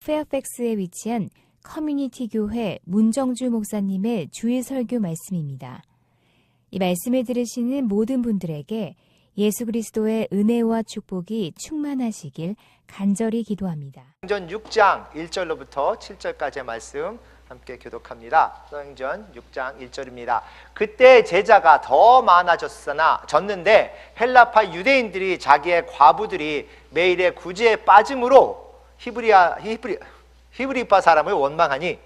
페어팩스에 위치한 커뮤니티 교회 문정주 목사님의 주일 설교 말씀입니다. 이 말씀을 들으시는 모든 분들에게 예수 그리스도의 은혜와 축복이 충만하시길 간절히 기도합니다. 사도행전 6장 1절로부터 7절까지의 말씀 함께 교독합니다. 사도행전 6장 1절입니다. 그때 제자가 더 많아졌는데 헬라파 유대인들이 자기의 과부들이 매일의 구제에 빠짐으로 히브리파 사람을 원망하니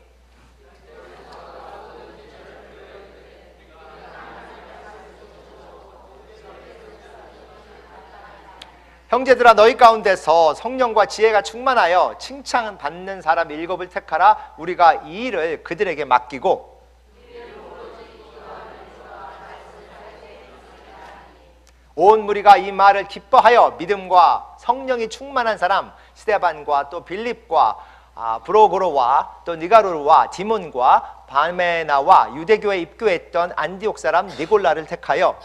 형제들아 너희 가운데서 성령과 지혜가 충만하여 칭찬받는 사람 7을 택하라. 우리가 이 일을 그들에게 맡기고 온 무리가 이 말을 기뻐하여 믿음과 성령이 충만한 사람 스데반과 또 빌립과 브로고로와 또 니가로와 디몬과 바메나와 유대교에 입교했던 안디옥 사람 니골라를 택하여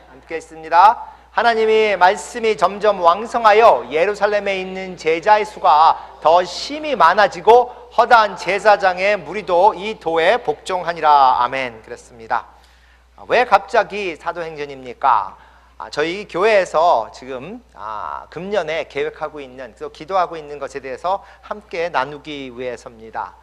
함께 했습니다. 하나님이 말씀이 점점 왕성하여 예루살렘에 있는 제자의 수가 더 심히 많아지고 허다한 제사장의 무리도 이 도에 복종하니라. 아멘. 그랬습니다. 왜 갑자기 사도행전입니까? 저희 교회에서 지금 금년에 계획하고 있는 또 기도하고 있는 것에 대해서 함께 나누기 위해서입니다.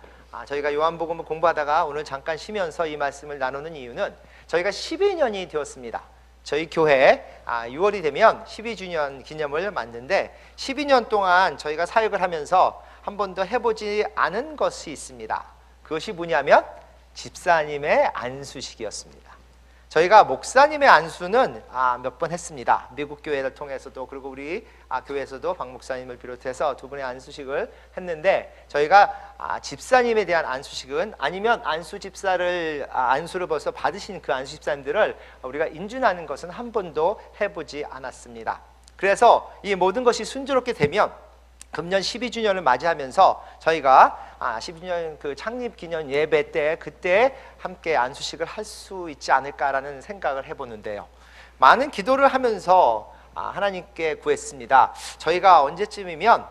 저희가 요한복음을 공부하다가 오늘 잠깐 쉬면서 이 말씀을 나누는 이유는 저희가 12년이 되었습니다. 저희 교회 6월이 되면 12주년 기념을 맞는데 12년 동안 저희가 사역을 하면서 한 번도 해보지 않은 것이 있습니다. 그것이 뭐냐면 집사님의 안수식이었습니다. 저희가 목사님의 안수는 몇 번 했습니다. 미국 교회를 통해서도, 그리고 우리 교회에서도 박 목사님을 비롯해서 두 분의 안수식을 했는데, 저희가 집사님에 대한 안수식은, 아니면 안수 집사를 안수를 벌써 받으신 그 안수 집사님들을 우리가 인준하는 것은 한 번도 해보지 않았습니다. 그래서 이 모든 것이 순조롭게 되면 금년 12주년을 맞이하면서 저희가 12주년 그 창립 기념 예배 때 그때 함께 안수식을 할 수 있지 않을까라는 생각을 해보는데요. 많은 기도를 하면서 하나님께 구했습니다. 저희가 언제쯤이면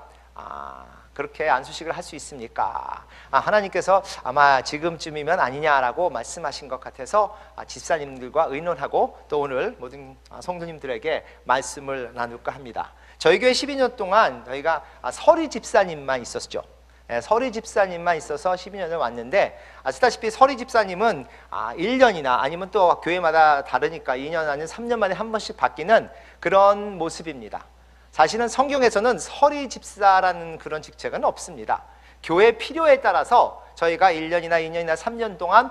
그렇게 안수식을 할 수 있습니까? 하나님께서 아마 지금쯤이면 아니냐라고 말씀하신 것 같아서 집사님들과 의논하고 또 오늘 모든 성도님들에게 말씀을 나눌까 합니다. 저희 교회 12년 동안 저희가 서리 집사님만 있었죠. 서리 집사님만 있어서 12년을 왔는데, 아시다시피 서리 집사님은 1년이나 아니면 또 교회마다 다르니까 2년 아니면 3년 만에 한 번씩 바뀌는 그런 모습입니다. 사실은 성경에서는 서리 집사라는 그런 직책은 없습니다. 교회 필요에 따라서 저희가 1년이나 2년이나 3년 동안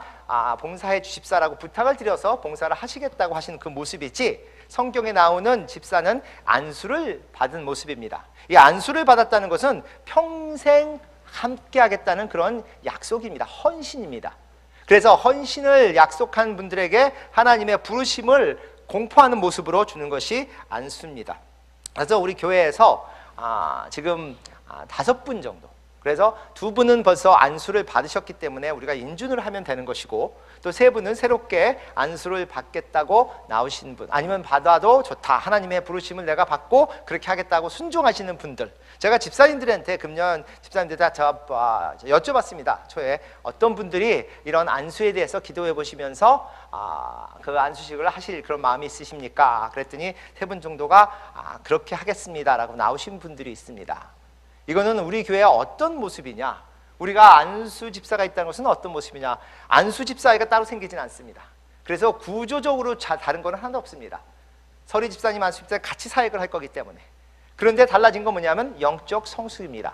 봉사해 주십사라고 부탁을 드려서 봉사를 하시겠다고 하시는 그 모습이지, 성경에 나오는 집사는 안수를 받은 모습입니다. 이 안수를 받았다는 것은 평생 함께 하겠다는 그런 약속입니다. 헌신입니다. 그래서 헌신을 약속한 분들에게 하나님의 부르심을 공포하는 모습으로 주는 것이 안수입니다. 그래서 우리 교회에서 지금 5분 정도, 그래서 2분은 벌써 안수를 받으셨기 때문에 우리가 인준을 하면 되는 것이고, 또 3분은 새롭게 안수를 받겠다고 나오신 분, 아니면 받아도 좋다, 하나님의 부르심을 내가 받고 그렇게 하겠다고 순종하시는 분들, 제가 집사님들한테 금년 집사님들한테 여쭤봤습니다. 초에 어떤 분들이 이런 안수에 대해서 기도해 보시면서 그 안수식을 하실 그런 마음이 있으십니까? 그랬더니 3분 정도가 그렇게 하겠습니다라고 나오신 분들이 있습니다. 이거는 우리 교회의 어떤 모습이냐, 우리가 안수 집사가 있다는 것은 어떤 모습이냐, 안수 집사가 따로 생기진 않습니다. 그래서 구조적으로 다른 건 하나도 없습니다. 서리 집사님, 안수 집사가 같이 사역을 할 거기 때문에. 그런데 달라진 건 뭐냐면 영적 성숙입니다.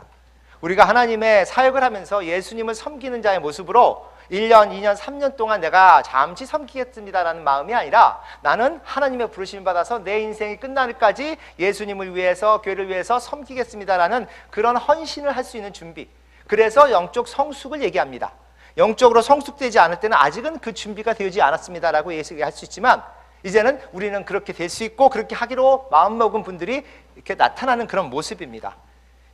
우리가 하나님의 사역을 하면서 예수님을 섬기는 자의 모습으로 1년, 2년, 3년 동안 내가 잠시 섬기겠습니다라는 마음이 아니라, 나는 하나님의 부르심을 받아서 내 인생이 끝날까지 예수님을 위해서, 교회를 위해서 섬기겠습니다라는 그런 헌신을 할 수 있는 준비. 그래서 영적 성숙을 얘기합니다. 영적으로 성숙되지 않을 때는 아직은 그 준비가 되지 않았습니다라고 얘기할 수 있지만, 이제는 우리는 그렇게 될 수 있고 그렇게 하기로 마음먹은 분들이 이렇게 나타나는 그런 모습입니다.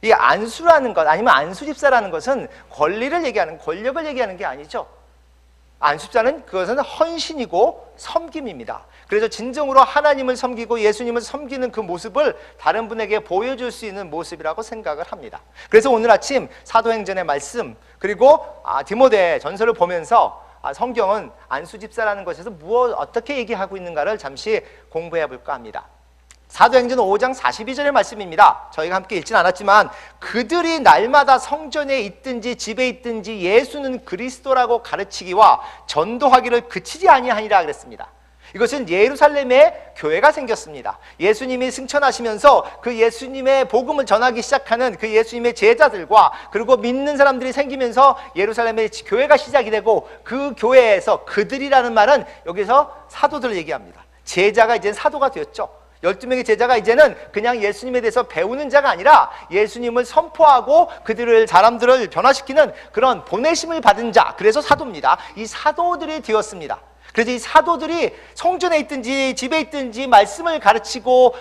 이 안수라는 것, 아니면 안수 집사라는 것은 권리를 얘기하는, 권력을 얘기하는 게 아니죠. 안수자는 그것은 헌신이고 섬김입니다. 그래서 진정으로 하나님을 섬기고 예수님을 섬기는 그 모습을 다른 분에게 보여줄 수 있는 모습이라고 생각을 합니다. 그래서 오늘 아침 사도행전의 말씀, 그리고 디모데 전서를 보면서 성경은 안수집사라는 것에서 어떻게 얘기하고 있는가를 잠시 공부해 볼까 합니다. 사도행전 5장 42절의 말씀입니다. 저희가 함께 읽진 않았지만, 그들이 날마다 성전에 있든지 집에 있든지 예수는 그리스도라고 가르치기와 전도하기를 그치지 아니하니라 그랬습니다. 이것은 예루살렘에 교회가 생겼습니다. 예수님이 승천하시면서 그 예수님의 복음을 전하기 시작하는 그 예수님의 제자들과, 그리고 믿는 사람들이 생기면서 예루살렘에 교회가 시작이 되고, 그 교회에서 그들이라는 말은 여기서 사도들을 얘기합니다. 제자가 이제 사도가 되었죠. 12명의 제자가 이제는 그냥 예수님에 대해서 배우는 자가 아니라 예수님을 선포하고 그들을, 사람들을 변화시키는 그런 보내심을 받은 자, 그래서 사도입니다. 이 사도들이 되었습니다. 그래서 이 사도들이 성전에 있든지 집에 있든지 말씀을 가르치고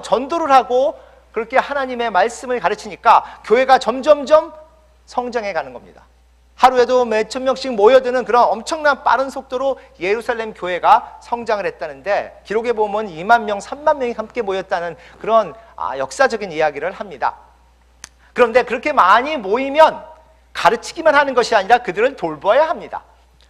전도를 하고 그렇게 하나님의 말씀을 가르치니까 교회가 점점점 성장해 가는 겁니다. 하루에도 몇천 명씩 모여드는 그런 엄청난 빠른 속도로 예루살렘 교회가 성장을 했다는데, 기록에 보면 2만 명, 3만 명이 함께 모였다는 그런 역사적인 이야기를 합니다. 그런데 그렇게 많이 모이면 가르치기만 하는 것이 아니라 그들을 돌봐야 합니다.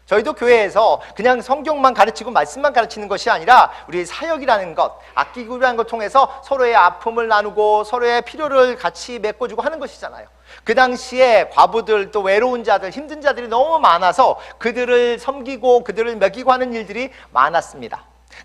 저희도 교회에서 그냥 성경만 가르치고 말씀만 가르치는 것이 아니라 우리 사역이라는 것, 악기구라는 걸 통해서 서로의 아픔을 나누고 서로의 필요를 같이 메꿔주고 하는 것이잖아요. 그 당시에 과부들, 또 외로운 자들, 힘든 자들이 너무 많아서 그들을 섬기고 그들을 먹이고 하는 일들이 많았습니다.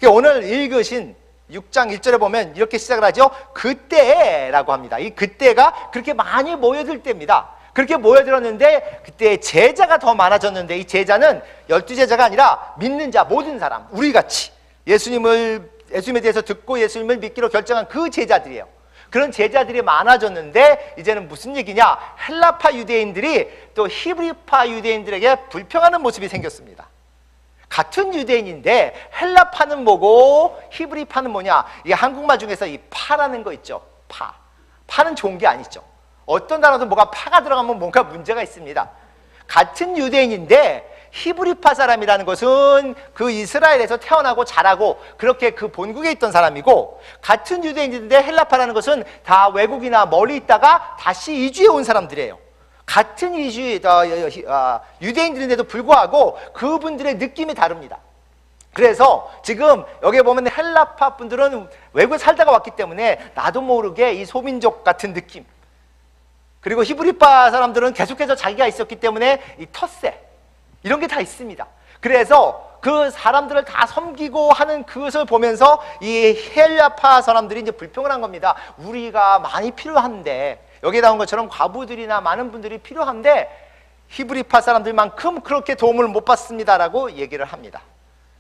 오늘 읽으신 6장 1절에 보면 이렇게 시작을 하죠. 그때라고 합니다. 이 그때가 그렇게 많이 모여들 때입니다. 그렇게 모여들었는데 그때 제자가 더 많아졌는데, 이 제자는 12제자가 아니라 믿는 자, 모든 사람, 우리같이 예수님에 대해서 듣고 예수님을 믿기로 결정한 그 제자들이에요. 그런 제자들이 많아졌는데 이제는 무슨 얘기냐? 헬라파 유대인들이 또 히브리파 유대인들에게 불평하는 모습이 생겼습니다. 같은 유대인인데 헬라파는 뭐고 히브리파는 뭐냐? 이 한국말 중에서 이 파라는 거 있죠. 파는 좋은 게 아니죠. 어떤 단어도 뭐가 파가 들어가면 뭔가 문제가 있습니다. 같은 유대인인데 히브리파 사람이라는 것은 그 이스라엘에서 태어나고 자라고 그렇게 그 본국에 있던 사람이고, 같은 유대인인데 헬라파라는 것은 다 외국이나 멀리 있다가 다시 이주해 온 사람들이에요. 같은 유대인들인데도 불구하고 그분들의 느낌이 다릅니다. 그래서 지금 여기 보면 헬라파 분들은 외국에 살다가 왔기 때문에 나도 모르게 이 소민족 같은 느낌, 그리고 히브리파 사람들은 계속해서 자기가 있었기 때문에 이 텃세, 이런 게 다 있습니다. 그래서 그 사람들을 다 섬기고 하는 그것을 보면서 이 헬라파 사람들이 이제 불평을 한 겁니다. 우리가 많이 필요한데, 여기에 나온 것처럼 과부들이나 많은 분들이 필요한데 히브리파 사람들만큼 그렇게 도움을 못 받습니다라고 얘기를 합니다.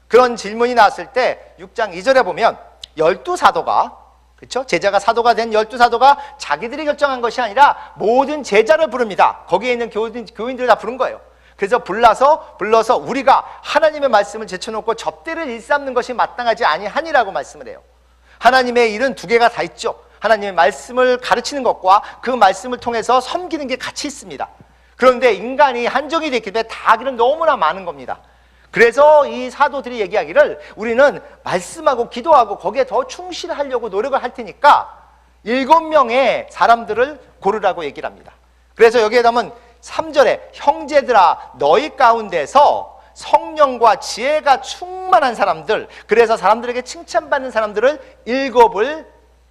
그런 질문이 나왔을 때 6장 2절에 보면 12사도가, 그렇죠? 제자가 사도가 된 12사도가 자기들이 결정한 것이 아니라 모든 제자를 부릅니다. 거기에 있는 교인들을 다 부른 거예요. 그래서 불러서 우리가 하나님의 말씀을 제쳐놓고 접대를 일삼는 것이 마땅하지 아니하니라고 말씀을 해요. 하나님의 일은 두 개가 다 있죠. 하나님의 말씀을 가르치는 것과 그 말씀을 통해서 섬기는 게 같이 있습니다. 그런데 인간이 한정이 됐기 때문에 다 하기는 너무나 많은 겁니다. 그래서 이 사도들이 얘기하기를 우리는 말씀하고 기도하고 거기에 더 충실하려고 노력을 할 테니까 7명의 사람들을 고르라고 얘기를 합니다. 그래서 여기에 보면 3절에 형제들아 너희 가운데서 성령과 지혜가 충만한 사람들, 그래서 사람들에게 칭찬받는 사람들을 7을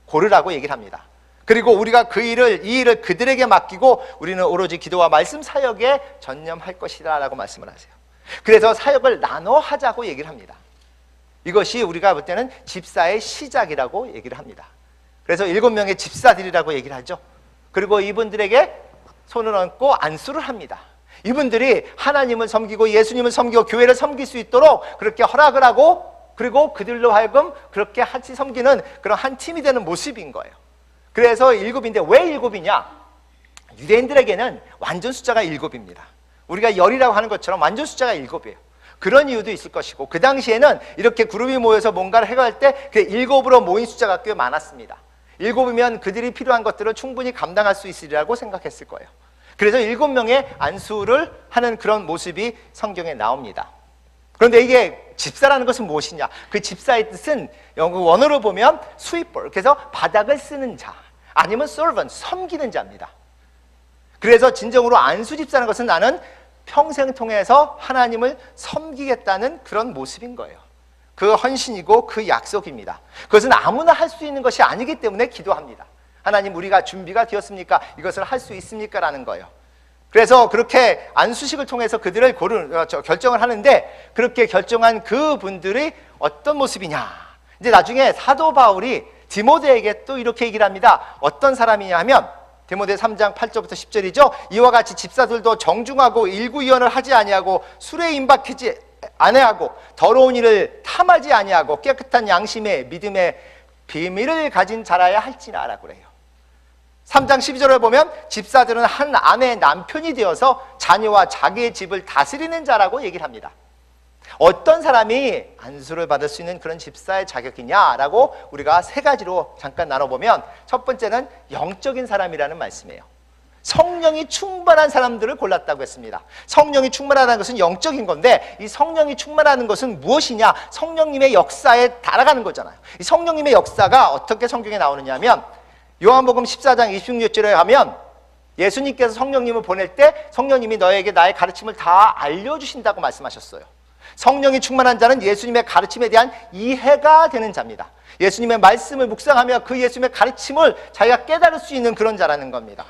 고르라고 얘기를 합니다. 그리고 우리가 이 일을 그들에게 맡기고 우리는 오로지 기도와 말씀 사역에 전념할 것이다 라고 말씀을 하세요. 그래서 사역을 나눠 하자고 얘기를 합니다. 이것이 우리가 볼 때는 집사의 시작이라고 얘기를 합니다. 그래서 7명의 집사들이라고 얘기를 하죠. 그리고 이분들에게 손을 얹고 안수를 합니다. 이분들이 하나님을 섬기고 예수님을 섬기고 교회를 섬길 수 있도록 그렇게 허락을 하고, 그리고 그들로 하여금 그렇게 같이 섬기는 그런 한 팀이 되는 모습인 거예요. 그래서 7인데 왜 7이냐? 유대인들에게는 완전 숫자가 7입니다. 우리가 10이라고 하는 것처럼 완전 숫자가 7이에요. 그런 이유도 있을 것이고, 그 당시에는 이렇게 그룹이 모여서 뭔가를 해갈 때 그 7으로 모인 숫자가 꽤 많았습니다. 7이면 그들이 필요한 것들을 충분히 감당할 수 있으리라고 생각했을 거예요. 그래서 7명의 안수를 하는 그런 모습이 성경에 나옵니다. 그런데 이게 집사라는 것은 무엇이냐? 그 집사의 뜻은 영어 원어로 보면 sweeper, 그래서 바닥을 쓰는 자, 아니면 servant, 섬기는 자입니다. 그래서 진정으로 안수 집사라는 것은 나는 평생 통해서 하나님을 섬기겠다는 그런 모습인 거예요. 그 헌신이고 그 약속입니다. 그것은 아무나 할 수 있는 것이 아니기 때문에 기도합니다. 하나님, 우리가 준비가 되었습니까? 이것을 할 수 있습니까? 라는 거예요. 그래서 그렇게 안수식을 통해서 그들을 결정을 하는데, 그렇게 결정한 그분들이 어떤 모습이냐, 이제 나중에 사도 바울이 디모데에게 또 이렇게 얘기를 합니다. 어떤 사람이냐 하면 디모데 3장 8절부터 10절이죠. 이와 같이 집사들도 정중하고 일구이언을 하지 아니하고 술에 임박하지 아니하고 더러운 일을 탐하지 아니하고 깨끗한 양심의 믿음의 비밀을 가진 자라야 할지라라고 그래요. 3장 12절을 보면 집사들은 한 아내의 남편이 되어서 자녀와 자기의 집을 다스리는 자라고 얘기를 합니다. 어떤 사람이 안수를 받을 수 있는 그런 집사의 자격이냐라고 우리가 세 가지로 잠깐 나눠보면, 첫 번째는 영적인 사람이라는 말씀이에요. 성령이 충만한 사람들을 골랐다고 했습니다. 성령이 충만하다는 것은 영적인 건데, 이 성령이 충만하는 것은 무엇이냐? 성령님의 역사에 달아가는 거잖아요. 이 성령님의 역사가 어떻게 성경에 나오느냐 하면, 요한복음 14장 26절에 가면 예수님께서 성령님을 보낼 때 성령님이 너에게 나의 가르침을 다 알려주신다고 말씀하셨어요. 성령이 충만한 자는 예수님의 가르침에 대한 이해가 되는 자입니다. 예수님의 말씀을 묵상하며 그 예수님의 가르침을 자기가 깨달을 수 있는 그런 자라는 겁니다.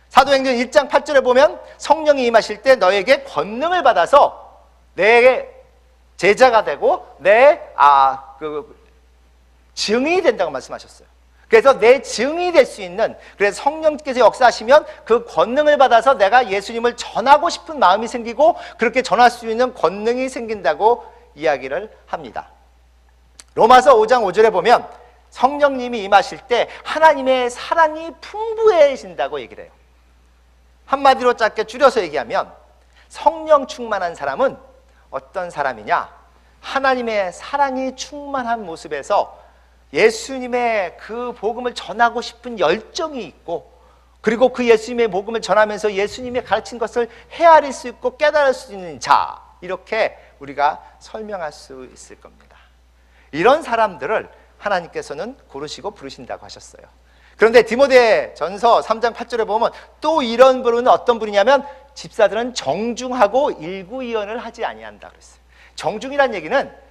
사도행전 1장 8절에 보면 성령이 임하실 때 너에게 권능을 받아서 내 제자가 되고 내 증인이 된다고 말씀하셨어요. 그래서 내 증인이 될 수 있는, 그래서 성령께서 역사하시면 그 권능을 받아서 내가 예수님을 전하고 싶은 마음이 생기고 그렇게 전할 수 있는 권능이 생긴다고 이야기를 합니다. 로마서 5장 5절에 보면 성령님이 임하실 때 하나님의 사랑이 풍부해진다고 얘기를 해요. 한마디로 짧게 줄여서 얘기하면 성령 충만한 사람은 어떤 사람이냐? 하나님의 사랑이 충만한 모습에서 예수님의 그 복음을 전하고 싶은 열정이 있고, 그리고 그 예수님의 복음을 전하면서 예수님의 가르친 것을 헤아릴 수 있고 깨달을 수 있는 자, 이렇게 우리가 설명할 수 있을 겁니다. 이런 사람들을 하나님께서는 고르시고 부르신다고 하셨어요. 그런데 디모데 전서 3장 8절에 보면 또 이런 분은 어떤 분이냐면 집사들은 정중하고 일구이언을 하지 아니한다 그랬어요. 정중이라는 얘기는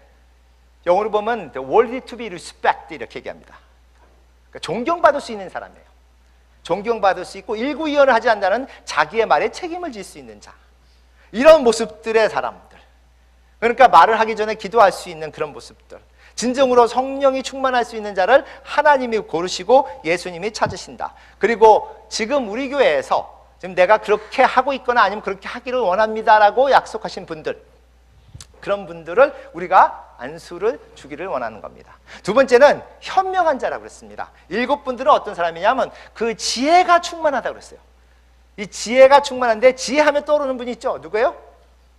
영어로 보면 worthy to be respected 이렇게 얘기합니다. 그러니까 존경받을 수 있는 사람이에요. 존경받을 수 있고 일구이언을 하지 않는다는 자기의 말에 책임을 질 수 있는 자, 이런 모습들의 사람들, 그러니까 말을 하기 전에 기도할 수 있는 그런 모습들, 진정으로 성령이 충만할 수 있는 자를 하나님이 고르시고 예수님이 찾으신다. 그리고 지금 우리 교회에서 지금 내가 그렇게 하고 있거나 아니면 그렇게 하기를 원합니다라고 약속하신 분들, 그런 분들을 우리가 안수를 주기를 원하는 겁니다. 두 번째는 현명한 자라고 그랬습니다. 7분들은 어떤 사람이냐면 그 지혜가 충만하다고 그랬어요. 이 지혜가 충만한데 지혜하면 떠오르는 분이 있죠. 누구예요?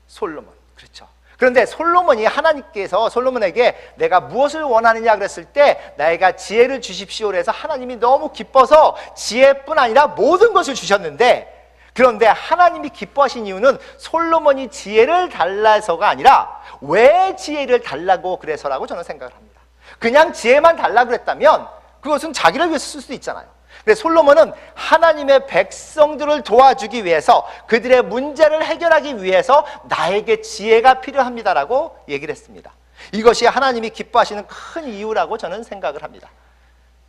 솔로몬. 그렇죠. 그런데 솔로몬이 하나님께서 솔로몬에게 내가 무엇을 원하느냐 그랬을 때 나에게 지혜를 주십시오 그래서 하나님이 너무 기뻐서 지혜뿐 아니라 모든 것을 주셨는데, 그런데 하나님이 기뻐하신 이유는 솔로몬이 지혜를 달라서가 아니라 왜 지혜를 달라고 그래서라고 저는 생각을 합니다. 그냥 지혜만 달라고 그랬다면 그것은 자기를 위해서 쓸 수도 있잖아요. 근데 솔로몬은 하나님의 백성들을 도와주기 위해서, 그들의 문제를 해결하기 위해서 나에게 지혜가 필요합니다라고 얘기를 했습니다. 이것이 하나님이 기뻐하시는 큰 이유라고 저는 생각을 합니다.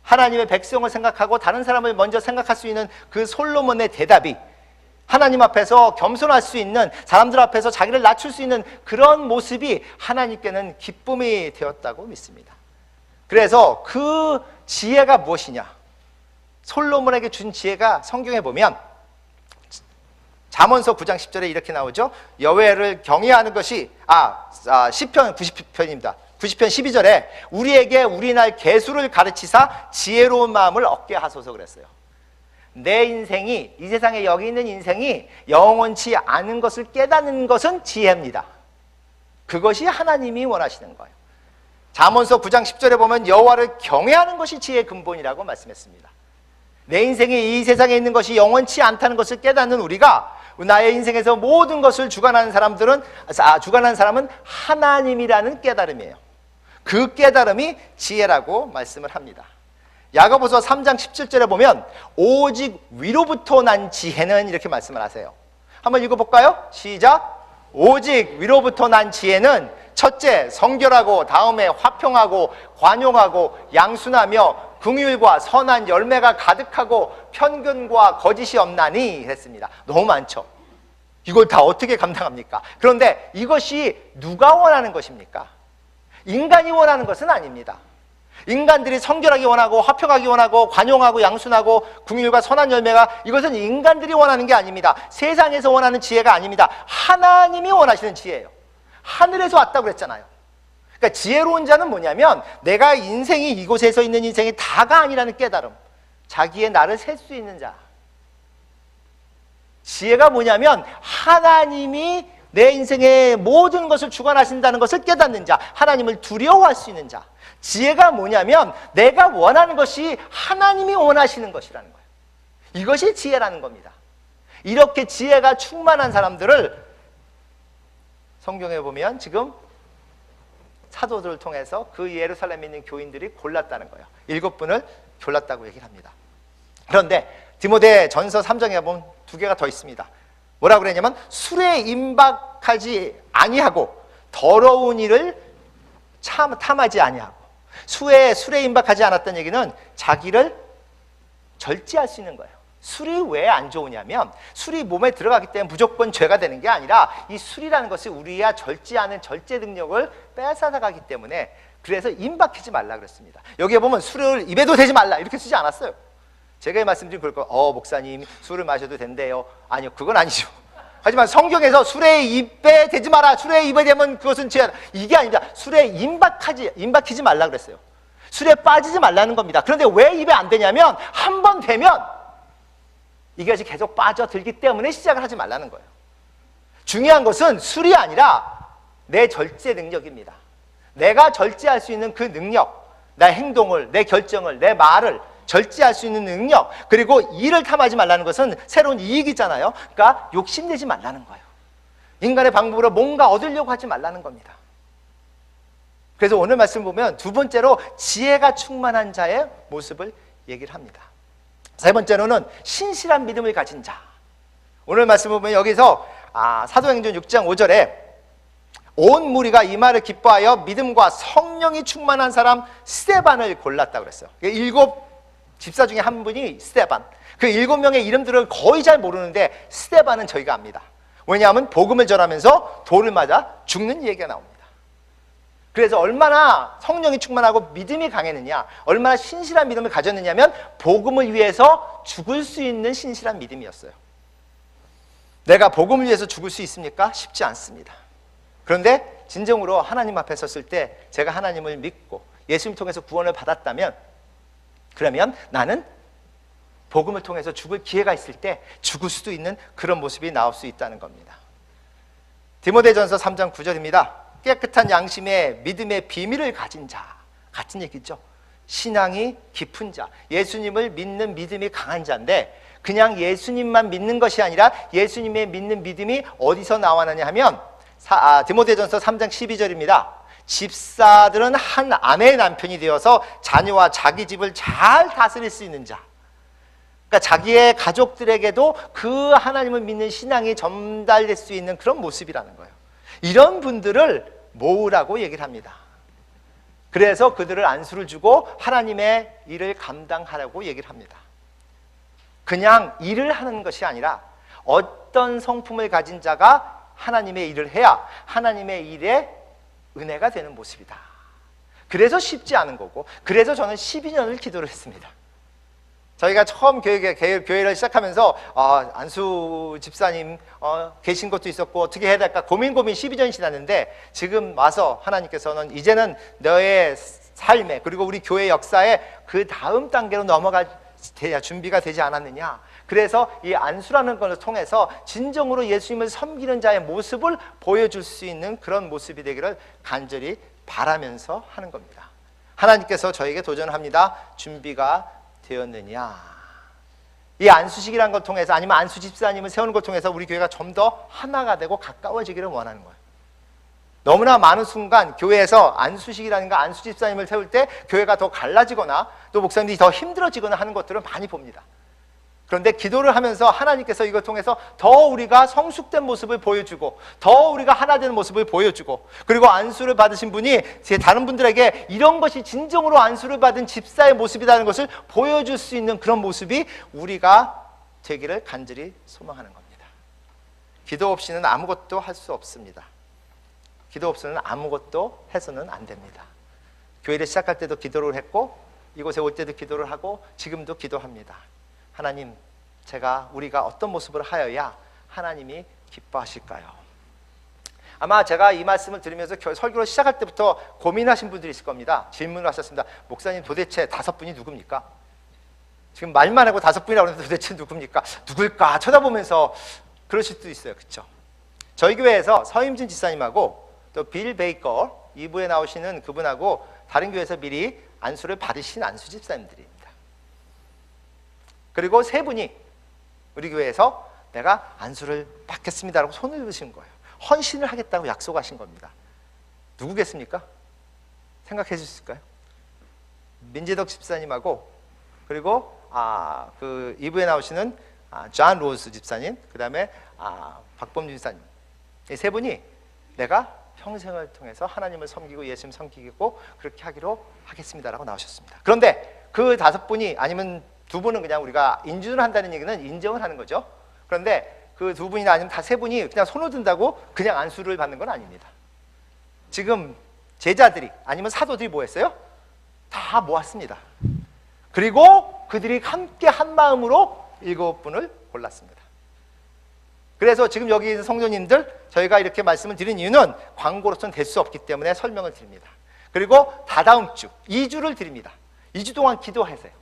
하나님의 백성을 생각하고 다른 사람을 먼저 생각할 수 있는 그 솔로몬의 대답이 하나님 앞에서 겸손할 수 있는, 사람들 앞에서 자기를 낮출 수 있는 그런 모습이 하나님께는 기쁨이 되었다고 믿습니다. 그래서 그 지혜가 무엇이냐? 솔로몬에게 준 지혜가 성경에 보면 잠언서 9장 10절에 이렇게 나오죠. 여호와를 경외하는 것이 시편 90편입니다. 90편 12절에 우리에게 우리날 계수를 가르치사 지혜로운 마음을 얻게 하소서 그랬어요. 내 인생이, 이 세상에 여기 있는 인생이 영원치 않은 것을 깨닫는 것은 지혜입니다. 그것이 하나님이 원하시는 거예요. 잠언서 9장 10절에 보면 여호와를 경외하는 것이 지혜의 근본이라고 말씀했습니다. 내 인생이 이 세상에 있는 것이 영원치 않다는 것을 깨닫는 우리가 나의 인생에서 모든 것을 주관하는 사람은 하나님이라는 깨달음이에요. 그 깨달음이 지혜라고 말씀을 합니다. 야고보서 3장 17절에 보면 오직 위로부터 난 지혜는 이렇게 말씀을 하세요. 한번 읽어볼까요? 시작. 오직 위로부터 난 지혜는 첫째 성결하고 다음에 화평하고 관용하고 양순하며 긍휼과 선한 열매가 가득하고 편견과 거짓이 없나니 했습니다. 너무 많죠. 이걸 다 어떻게 감당합니까? 그런데 이것이 누가 원하는 것입니까? 인간이 원하는 것은 아닙니다. 인간들이 성결하기 원하고 화평하기 원하고 관용하고 양순하고 긍휼과 선한 열매가, 이것은 인간들이 원하는 게 아닙니다. 세상에서 원하는 지혜가 아닙니다. 하나님이 원하시는 지혜예요. 하늘에서 왔다고 그랬잖아요. 그러니까 지혜로운 자는 뭐냐면 내가 인생이 이곳에 서 있는 인생이 다가 아니라는 깨달음, 자기의 나를 셀 수 있는 자. 지혜가 뭐냐면 하나님이 내 인생의 모든 것을 주관하신다는 것을 깨닫는 자, 하나님을 두려워할 수 있는 자. 지혜가 뭐냐면 내가 원하는 것이 하나님이 원하시는 것이라는 거예요. 이것이 지혜라는 겁니다. 이렇게 지혜가 충만한 사람들을 성경에 보면 지금 사도들을 통해서 그 예루살렘에 있는 교인들이 골랐다는 거예요. 7분을 골랐다고 얘기를 합니다. 그런데 디모데 전서 3장에 보면 2개가 더 있습니다. 뭐라고 그랬냐면 술에 임박하지 아니하고 더러운 일을 탐하지 아니하고. 술에 임박하지 않았다는 얘기는 자기를 절제할 수 있는 거예요. 술이 왜 안 좋으냐면 술이 몸에 들어가기 때문에 무조건 죄가 되는 게 아니라 이 술이라는 것이 우리가 절제하는 절제 능력을 뺏어나가기 때문에, 그래서 임박하지 말라 그랬습니다. 여기에 보면 술을 입에도 대지 말라 이렇게 쓰지 않았어요. 제가 말씀드린 그럴 거예요. 목사님 술을 마셔도 된대요. 아니요, 그건 아니죠. 하지만 성경에서 술에 입에 대지 마라, 술에 입에 대면 그것은 죄다, 이게 아닙니다. 술에 임박히지 말라 그랬어요. 술에 빠지지 말라는 겁니다. 그런데 왜 입에 안 되냐면 한 번 되면 이것이 계속 빠져들기 때문에 시작을 하지 말라는 거예요. 중요한 것은 술이 아니라 내 절제 능력입니다. 내가 절제할 수 있는 그 능력, 내 행동을, 내 결정을, 내 말을 절제할 수 있는 능력, 그리고 이를 탐하지 말라는 것은 새로운 이익이잖아요. 그러니까 욕심내지 말라는 거예요. 인간의 방법으로 뭔가 얻으려고 하지 말라는 겁니다. 그래서 오늘 말씀 보면 두 번째로 지혜가 충만한 자의 모습을 얘기를 합니다. 세 번째로는 신실한 믿음을 가진 자. 오늘 말씀 보면 여기서 사도행전 6장 5절에 온 무리가 이 말을 기뻐하여 믿음과 성령이 충만한 사람 스데반을 골랐다고 그랬어요. 7 집사 중에 한 분이 스데반. 그 7명의 이름들을 거의 잘 모르는데 스데반은 저희가 압니다. 왜냐하면 복음을 전하면서 돌을 맞아 죽는 얘기가 나옵니다. 그래서 얼마나 성령이 충만하고 믿음이 강했느냐, 얼마나 신실한 믿음을 가졌느냐면 복음을 위해서 죽을 수 있는 신실한 믿음이었어요. 내가 복음을 위해서 죽을 수 있습니까? 쉽지 않습니다. 그런데 진정으로 하나님 앞에 섰을 때 제가 하나님을 믿고 예수님 통해서 구원을 받았다면, 그러면 나는 복음을 통해서 죽을 기회가 있을 때 죽을 수도 있는 그런 모습이 나올 수 있다는 겁니다. 디모데전서 3장 9절입니다. 깨끗한 양심에 믿음의 비밀을 가진 자, 같은 얘기죠. 신앙이 깊은 자, 예수님을 믿는 믿음이 강한 자인데, 그냥 예수님만 믿는 것이 아니라 예수님의 믿는 믿음이 어디서 나왔느냐 하면 디모데전서 3장 12절입니다. 집사들은 한 아내의 남편이 되어서 자녀와 자기 집을 잘 다스릴 수 있는 자. 그러니까 자기의 가족들에게도 그 하나님을 믿는 신앙이 전달될 수 있는 그런 모습이라는 거예요. 이런 분들을 모으라고 얘기를 합니다. 그래서 그들을 안수를 주고 하나님의 일을 감당하라고 얘기를 합니다. 그냥 일을 하는 것이 아니라 어떤 성품을 가진 자가 하나님의 일을 해야 하나님의 일에 은혜가 되는 모습이다. 그래서 쉽지 않은 거고, 그래서 저는 12년을 기도를 했습니다. 저희가 처음 교회를 시작하면서 안수 집사님 계신 것도 있었고 어떻게 해야 될까 고민 12년이 지났는데, 지금 와서 하나님께서는 이제는 너의 삶에, 그리고 우리 교회 역사에 그 다음 단계로 넘어갈 준비가 되지 않았느냐. 그래서 이 안수라는 것을 통해서 진정으로 예수님을 섬기는 자의 모습을 보여줄 수 있는 그런 모습이 되기를 간절히 바라면서 하는 겁니다. 하나님께서 저에게 도전합니다. 준비가 되었느냐. 이 안수식이라는 걸 통해서 아니면 안수 집사님을 세우는 걸 통해서 우리 교회가 좀 더 하나가 되고 가까워지기를 원하는 거예요. 너무나 많은 순간 교회에서 안수식이라든가 안수 집사님을 세울 때 교회가 더 갈라지거나 또 목사님들이 더 힘들어지거나 하는 것들을 많이 봅니다. 그런데 기도를 하면서 하나님께서 이걸 통해서 더 우리가 성숙된 모습을 보여주고 더 우리가 하나 되는 모습을 보여주고, 그리고 안수를 받으신 분이 다른 분들에게 이런 것이 진정으로 안수를 받은 집사의 모습이라는 것을 보여줄 수 있는 그런 모습이 우리가 되기를 간절히 소망하는 겁니다. 기도 없이는 아무것도 할 수 없습니다. 기도 없이는 아무것도 해서는 안 됩니다. 교회를 시작할 때도 기도를 했고 이곳에 올 때도 기도를 하고 지금도 기도합니다. 하나님, 우리가 어떤 모습을 하여야 하나님이 기뻐하실까요? 아마 제가 이 말씀을 들으면서 설교를 시작할 때부터 고민하신 분들이 있을 겁니다. 질문을 하셨습니다. 목사님, 도대체 5분이 누굽니까? 지금 말만 하고 5분이라고 하는데 도대체 누굽니까? 누굴까 쳐다보면서 그러실 수도 있어요. 그렇죠? 저희 교회에서 서임진 지사님하고 또 빌 베이커 2부에 나오시는 그분하고 다른 교회에서 미리 안수를 받으신 안수 집사님들입니다. 그리고 3분이 우리 교회에서 내가 안수를 받겠습니다라고 손을 드신 거예요. 헌신을 하겠다고 약속하신 겁니다. 누구겠습니까? 생각해 주실 수 있을까요? 민재덕 집사님하고 그리고 그 2부에 나오시는 존 로즈 집사님, 그 다음에 박범준 집사님, 이 3분이 내가 평생을 통해서 하나님을 섬기고 예수님 섬기고 그렇게 하기로 하겠습니다라고 나오셨습니다. 그런데 그 5분이 아니면 2분은 그냥 우리가 인준을 한다는 얘기는 인정을 하는 거죠. 그런데 그 2분이나 아니면 다 3분이 그냥 손을 든다고 그냥 안수를 받는 건 아닙니다. 지금 제자들이 아니면 사도들이 뭐 했어요? 다 모았습니다. 그리고 그들이 함께 한 마음으로 7분을 골랐습니다. 그래서 지금 여기 있는 성도님들, 저희가 이렇게 말씀을 드린 이유는 광고로서는 될 수 없기 때문에 설명을 드립니다. 그리고 다다음 주 2주를 드립니다. 2주 동안 기도하세요.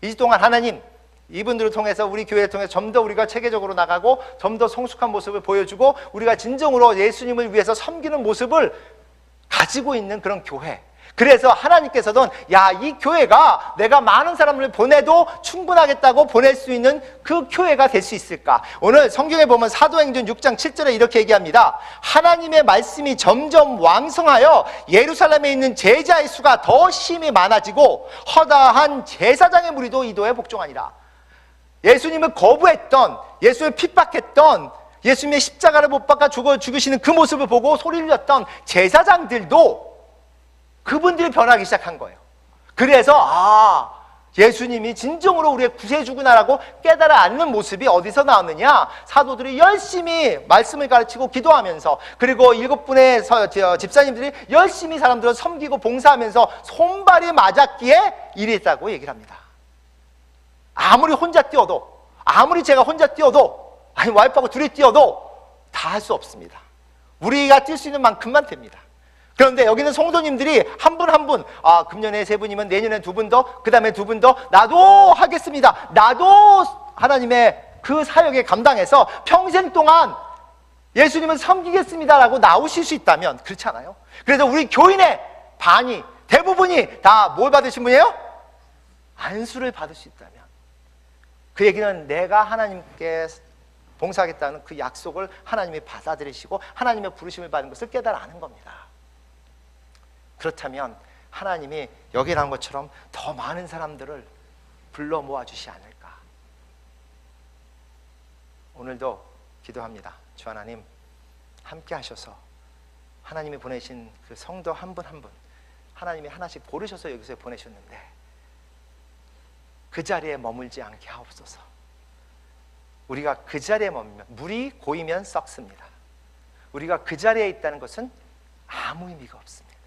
2주 동안 하나님, 이분들을 통해서 우리 교회를 통해서 좀 더 우리가 체계적으로 나가고 좀 더 성숙한 모습을 보여주고 우리가 진정으로 예수님을 위해서 섬기는 모습을 가지고 있는 그런 교회. 그래서 하나님께서는 이 교회가 내가 많은 사람을 보내도 충분하겠다고 보낼 수 있는 그 교회가 될 수 있을까? 오늘 성경에 보면 사도행전 6장 7절에 이렇게 얘기합니다. 하나님의 말씀이 점점 왕성하여 예루살렘에 있는 제자의 수가 더 심히 많아지고 허다한 제사장의 무리도 이도에 복종하니라. 예수님을 거부했던, 예수님을 핍박했던, 예수님의 십자가를 못 박아 죽으시는 그 모습을 보고 소리를 냈던 제사장들도 그분들이 변하기 시작한 거예요. 그래서 예수님이 진정으로 우리의 구세주구나라고 깨달아 앉는 모습이 어디서 나왔느냐? 사도들이 열심히 말씀을 가르치고 기도하면서, 그리고 7분의 집사님들이 열심히 사람들을 섬기고 봉사하면서 손발이 맞았기에 이랬다고 얘기를 합니다. 아무리 혼자 뛰어도, 아무리 제가 혼자 뛰어도, 아니 와이프하고 둘이 뛰어도 다 할 수 없습니다. 우리가 뛸 수 있는 만큼만 됩니다. 그런데 여기는 성도님들이 한 분 한 분, 금년에 3분이면 내년에 2분 더, 그 다음에 2분 더, 나도 하겠습니다. 나도 하나님의 그 사역에 감당해서 평생 동안 예수님을 섬기겠습니다라고 나오실 수 있다면, 그렇지 않아요? 그래서 우리 교인의 반이, 대부분이 다 뭘 받으신 분이에요? 안수를 받을 수 있다면, 그 얘기는 내가 하나님께 봉사하겠다는 그 약속을 하나님이 받아들이시고 하나님의 부르심을 받은 것을 깨달아 아는 겁니다. 그렇다면 하나님이 여기 나온 것처럼 더 많은 사람들을 불러 모아주시 않을까? 오늘도 기도합니다. 주 하나님, 함께 하셔서 하나님이 보내신 그 성도 한 분 한 분, 하나님이 하나씩 고르셔서 여기서 보내셨는데 그 자리에 머물지 않게 하옵소서. 우리가 그 자리에 머물면, 물이 고이면 썩습니다. 우리가 그 자리에 있다는 것은 아무 의미가 없습니다.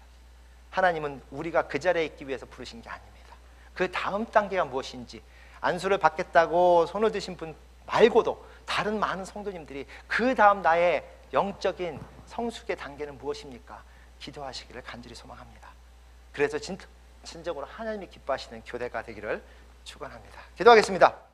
하나님은 우리가 그 자리에 있기 위해서 부르신 게 아닙니다. 그 다음 단계가 무엇인지, 안수를 받겠다고 손을 드신 분 말고도 다른 많은 성도님들이 그 다음 나의 영적인 성숙의 단계는 무엇입니까? 기도하시기를 간절히 소망합니다. 그래서 진정으로 하나님이 기뻐하시는 교대가 되기를 축원합니다. 기도하겠습니다.